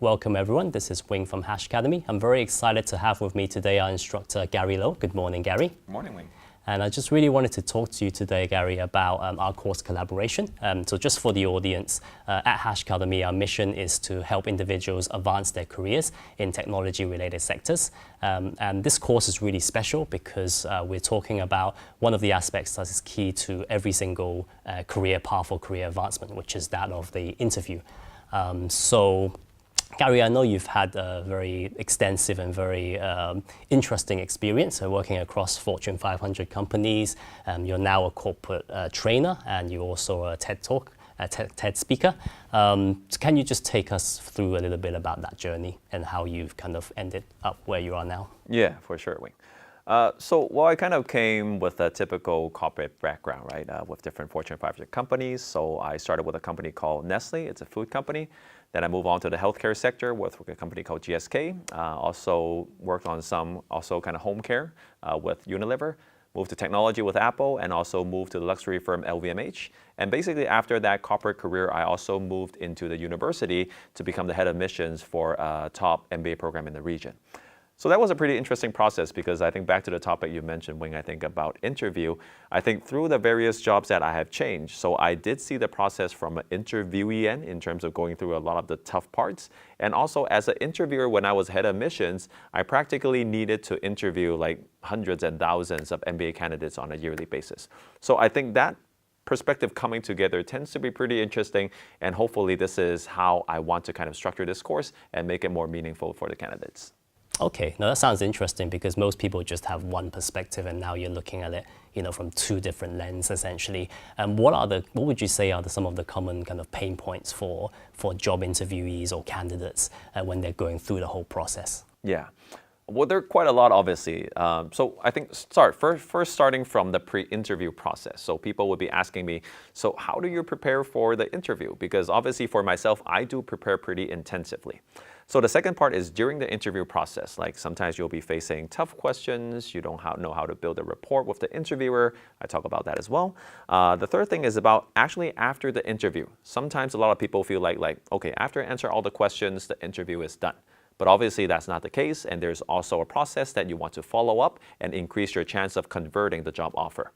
Welcome everyone, this is Wing from Hash Academy. I'm very excited to have with me today our instructor Gary Lowe. Good morning, Gary. Good morning, Wing. And I just really wanted to talk to you today, Gary, about our course collaboration. So just for the audience, at Hash Academy, our mission is to help individuals advance their careers in technology-related sectors. And this course is really special because we're talking about one of the aspects that is key to every single career path or career advancement, which is that of the interview. Gary, I know you've had a very extensive and very interesting experience working across Fortune 500 companies. You're now a corporate trainer and you're also a TED speaker. Can you just take us through a little bit about that journey and how you've kind of ended up where you are now? Yeah, for sure, Wing. I kind of came with a typical corporate background, right, with different Fortune 500 companies. So I started with a company called Nestle. It's a food company. Then I moved on to the healthcare sector with a company called GSK. Also worked on some kind of home care with Unilever. Moved to technology with Apple and also moved to the luxury firm LVMH. And basically after that corporate career, I also moved into the university to become the head of missions for a top MBA program in the region. So that was a pretty interesting process because I think back to the topic you mentioned, Wing, I think about interview. I think through the various jobs that I have changed, so I did see the process from an interviewee end in terms of going through a lot of the tough parts. And also as an interviewer, when I was head of missions, I practically needed to interview like hundreds and thousands of MBA candidates on a yearly basis. So I think that perspective coming together tends to be pretty interesting. And hopefully this is how I want to kind of structure this course and make it more meaningful for the candidates. Okay, now that sounds interesting because most people just have one perspective and now you're looking at it, from two different lenses essentially. What would you say are some of the common kind of pain points for job interviewees or candidates when they're going through the whole process? Yeah. Well, there are quite a lot, obviously. So I think first starting from the pre-interview process. So people would be asking me, so how do you prepare for the interview? Because obviously for myself, I do prepare pretty intensively. So the second part is during the interview process, like sometimes you'll be facing tough questions, you don't know how to build a rapport with the interviewer. I talk about that as well. The third thing is about actually after the interview. Sometimes a lot of people feel like okay, after I answer all the questions, the interview is done. But obviously that's not the case, and there's also a process that you want to follow up and increase your chance of converting the job offer.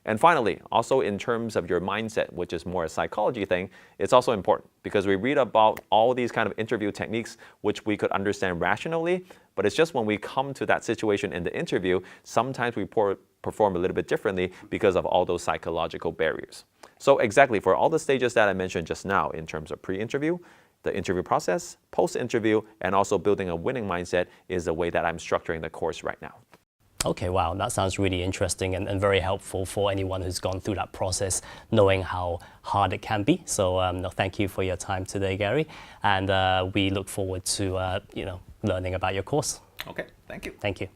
And finally, also in terms of your mindset, which is more a psychology thing, it's also important because we read about all these kind of interview techniques which we could understand rationally, but it's just when we come to that situation in the interview, sometimes we perform a little bit differently because of all those psychological barriers. So exactly for all the stages that I mentioned just now in terms of pre-interview, the interview process, post-interview, and also building a winning mindset is the way that I'm structuring the course right now. Okay, wow, that sounds really interesting and very helpful for anyone who's gone through that process, knowing how hard it can be. So thank you for your time today, Gary. And we look forward to learning about your course. Okay, thank you. Thank you.